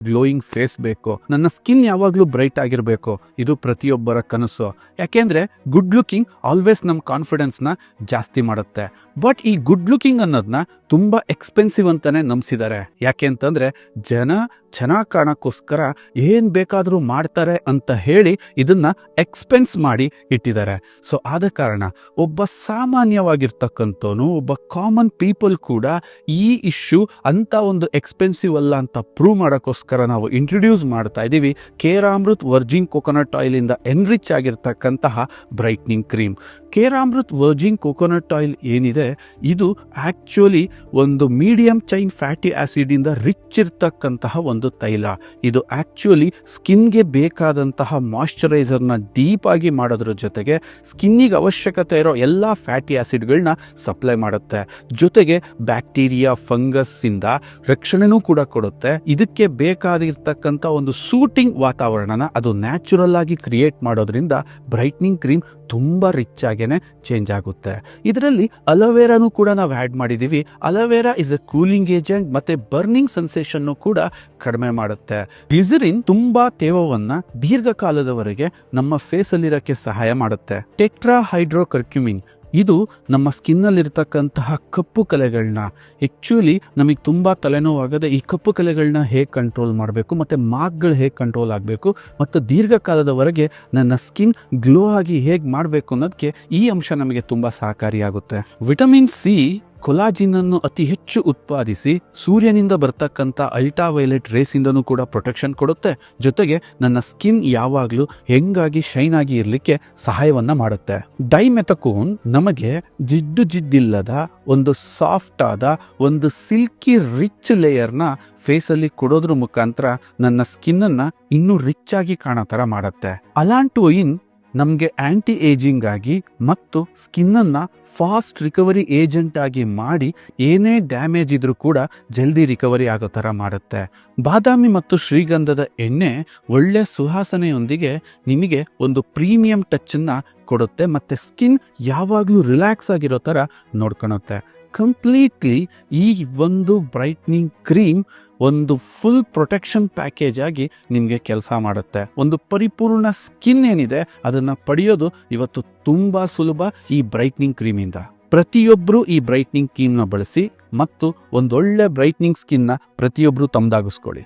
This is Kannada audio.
ಗ್ಲೋಯಿಂಗ್ ಫೇಸ್ ಬೇಕು, ನನ್ನ ಸ್ಕಿನ್ ಯಾವಾಗಲೂ ಬ್ರೈಟ್ ಆಗಿರಬೇಕು. ಇದು ಪ್ರತಿಯೊಬ್ಬರ ಕನಸು. ಯಾಕೆಂದ್ರೆ ಗುಡ್ ಲುಕಿಂಗ್ ಆಲ್ವೇಸ್ ನಮ್ಮ ಕಾನ್ಫಿಡೆನ್ಸ್ನ ಜಾಸ್ತಿ ಮಾಡುತ್ತೆ. ಬಟ್ ಈ ಗುಡ್ ಲುಕಿಂಗ್ ಅನ್ನೋದನ್ನ ತುಂಬಾ ಎಕ್ಸ್ಪೆನ್ಸಿವ್ ಅಂತಾನೆ ನಂಬಿಸಿದ್ದಾರೆ. ಯಾಕೆ ಅಂತಂದ್ರೆ ಜನ ಚೆನ್ನಾಗಿ ಕಾಣಕ್ಕೋಸ್ಕರ ಏನ್ ಬೇಕಾದರೂ ಮಾಡ್ತಾರೆ ಅಂತ ಹೇಳಿ ಇದನ್ನ ಎಕ್ಸ್ಪೆನ್ಸ್ ಮಾಡಿ ಇಟ್ಟಿದ್ದಾರೆ. ಸೊ ಆದ ಕಾರಣ ಒಬ್ಬ ಸಾಮಾನ್ಯವಾಗಿರ್ತಕ್ಕಂಥವನು, ಒಬ್ಬ ಕಾಮನ್ ಪೀಪಲ್ ಕೂಡ ಈ ಇಶ್ಯೂ ಅಂತ ಒಂದು ಎಕ್ಸ್ಪೆನ್ಸಿವ್ ಅಲ್ಲ ಅಂತ ಪ್ರೂವ್ ಮಾಡೋಕ್ಕೋಸ್ಕರ ನಾವು ಇಂಟ್ರೊಡ್ಯೂಸ್ ಮಾಡ್ತಾ ಇದ್ದೀವಿ ಕೇರಾಮೃತ್ ವರ್ಜಿನ್ ಕೋಕೋನಟ್ ಆಯಿಲ್ ಇಂದ ಎನ್ರಿಚ್ ಆಗಿರ್ತಕ್ಕಂತಹ brightening cream. Keramruth virgin coconut oil ಏನಿದೆ, ಇದು ಆಕ್ಚುಲಿ ಒಂದು ಮೀಡಿಯಂ ಚೈನ್ ಫ್ಯಾಟಿ ಆಸಿಡ್ ಇಂದ ರಿಚ್ ಇರ್ತಕ್ಕಂತಹ ಒಂದು ತೈಲ. ಇದು ಆಕ್ಚುಲಿ ಸ್ಕಿನ್ಗೆ ಬೇಕಾದಂತಹ ಮಾಯಿಶ್ಚರೈಸರ್ನ ಡೀಪ್ ಆಗಿ ಮಾಡೋದ್ರ ಜೊತೆಗೆ ಸ್ಕಿನ್ನಿಗೆ ಅವಶ್ಯಕತೆ ಇರೋ ಎಲ್ಲ ಫ್ಯಾಟಿ ಆಸಿಡ್ಗಳನ್ನ ಸಪ್ಲೈ ಮಾಡುತ್ತೆ. ಜೊತೆಗೆ ಬ್ಯಾಕ್ಟೀರಿಯಾ, ಫಂಗಸ್ ಇಂದ ರಕ್ಷಣೆನೂ ಕೂಡ ಕೊಡುತ್ತೆ. ಇದಕ್ಕೆ ಬೇಕಾಗಿರ್ತಕ್ಕಂಥ ಒಂದು ಸೂಟಿಂಗ್ ವಾತಾವರಣನ ಅದು ನ್ಯಾಚುರಲ್ ಆಗಿ ಕ್ರಿಯೇಟ್ ಮಾಡೋದ್ರಿಂದ ಬ್ರೈಟ್ನಿಂಗ್ ಕ್ರೀಮ್ ತುಂಬಾ ರಿಚ್ ಆಗೇನೆ ಚೇಂಜ್ ಆಗುತ್ತೆ. ಇದರಲ್ಲಿ ಅಲೋವೆರಾನು ಕೂಡ ನಾವು ಆ್ಯಡ್ ಮಾಡಿದ್ದೀವಿ. Aloe vera is A cooling agent ಮತ್ತೆ ಬರ್ನಿಂಗ್ ಸೆನ್ಸೇಷನ್ ಕೂಡ ಕಡಿಮೆ ಮಾಡುತ್ತೆ. ಗ್ಲಿಸರಿನ್ ತುಂಬಾ ತೇವವನ್ನ ದೀರ್ಘಕಾಲದವರೆಗೆ ನಮ್ಮ ಫೇಸ್ ಅಲ್ಲಿರಕ್ಕೆ ಸಹಾಯ ಮಾಡುತ್ತೆ. ಟೆಟ್ರಾ ಹೈಡ್ರೋಕರ್ಕ್ಯುಮಿನ್ ಇದು ನಮ್ಮ ಸ್ಕಿನ್ನಲ್ಲಿರ್ತಕ್ಕಂತಹ ಕಪ್ಪು ಕಲೆಗಳನ್ನ, ಆ್ಯಕ್ಚುಲಿ ನಮಗೆ ತುಂಬ ತಲೆನೋವಾಗದೆ ಈ ಕಪ್ಪು ಕಲೆಗಳನ್ನ ಹೇಗೆ ಕಂಟ್ರೋಲ್ ಮಾಡಬೇಕು ಮತ್ತು ಮಾರ್ಕ್ಗಳು ಹೇಗೆ ಕಂಟ್ರೋಲ್ ಆಗಬೇಕು ಮತ್ತು ದೀರ್ಘಕಾಲದವರೆಗೆ ನನ್ನ ಸ್ಕಿನ್ ಗ್ಲೋ ಆಗಿ ಹೇಗೆ ಮಾಡಬೇಕು ಅನ್ನೋದಕ್ಕೆ ಈ ಅಂಶ ನಮಗೆ ತುಂಬ ಸಹಕಾರಿಯಾಗುತ್ತೆ. ವಿಟಮಿನ್ ಸಿ ಕೊಲಾಜಿನ್ ಅನ್ನು ಅತಿ ಹೆಚ್ಚು ಉತ್ಪಾದಿಸಿ ಸೂರ್ಯನಿಂದ ಬರ್ತಕ್ಕಂಥ ಅಲ್ಟ್ರಾವೈಲೆಟ್ ರೇಸ್ ಇಂದನೂ ಕೂಡ ಪ್ರೊಟೆಕ್ಷನ್ ಕೊಡುತ್ತೆ. ಜೊತೆಗೆ ನನ್ನ ಸ್ಕಿನ್ ಯಾವಾಗಲೂ ಹೆಂಗಾಗಿ ಶೈನ್ ಆಗಿ ಇರಲಿಕ್ಕೆ ಸಹಾಯವನ್ನ ಮಾಡುತ್ತೆ. ಡೈಮೆಥಕೋನ್ ನಮಗೆ ಜಿಡ್ಡಿಲ್ಲದ ಒಂದು ಸಾಫ್ಟ್ ಆದ ಒಂದು ಸಿಲ್ಕಿ ರಿಚ್ ಲೇಯರ್ನ ಫೇಸಲ್ಲಿ ಕೊಡೋದ್ರ ಮುಖಾಂತರ ನನ್ನ ಸ್ಕಿನ್ ಅನ್ನ ಇನ್ನೂ ರಿಚ್ ಆಗಿ ಕಾಣೋ ತರ ಮಾಡುತ್ತೆ. ಅಲಾಂಟೋಯಿನ್ ನಮಗೆ ಆಂಟಿ ಏಜಿಂಗ್ ಆಗಿ ಮತ್ತು ಸ್ಕಿನ್ನನ್ನು ಫಾಸ್ಟ್ ರಿಕವರಿ ಏಜೆಂಟ್ ಆಗಿ ಮಾಡಿ ಏನೇ ಡ್ಯಾಮೇಜ್ ಇದ್ರೂ ಕೂಡ ಜಲ್ದಿ ರಿಕವರಿ ಆಗೋ ಥರ ಮಾಡುತ್ತೆ. ಬಾದಾಮಿ ಮತ್ತು ಶ್ರೀಗಂಧದ ಎಣ್ಣೆ ಒಳ್ಳೆ ಸುವಾಸನೆಯೊಂದಿಗೆ ನಿಮಗೆ ಒಂದು ಪ್ರೀಮಿಯಂ ಟಚ್ಚನ್ನು ಕೊಡುತ್ತೆ ಮತ್ತು ಸ್ಕಿನ್ ಯಾವಾಗಲೂ ರಿಲ್ಯಾಕ್ಸ್ ಆಗಿರೋ ಥರ ನೋಡ್ಕೊಳುತ್ತೆ. ಕಂಪ್ಲೀಟ್ಲಿ ಈ ಒಂದು ಬ್ರೈಟ್ನಿಂಗ್ ಕ್ರೀಮ್ ಒಂದು ಫುಲ್ ಪ್ರೊಟೆಕ್ಷನ್ ಪ್ಯಾಕೇಜ್ ಆಗಿ ನಿಮಗೆ ಕೆಲಸ ಮಾಡುತ್ತೆ. ಒಂದು ಪರಿಪೂರ್ಣ ಸ್ಕಿನ್ ಏನಿದೆ ಅದನ್ನು ಪಡೆಯೋದು ಇವತ್ತು ತುಂಬ ಸುಲಭ ಈ ಬ್ರೈಟ್ನಿಂಗ್ ಕ್ರೀಮಿಂದ. ಪ್ರತಿಯೊಬ್ಬರು ಈ ಬ್ರೈಟ್ನಿಂಗ್ ಕ್ರೀಮ್ನ ಬಳಸಿ ಮತ್ತು ಒಂದೊಳ್ಳೆ ಬ್ರೈಟ್ನಿಂಗ್ ಸ್ಕಿನ್ನ ಪ್ರತಿಯೊಬ್ಬರು ತಮ್ಮದಾಗಿಸ್ಕೊಳ್ಳಿ.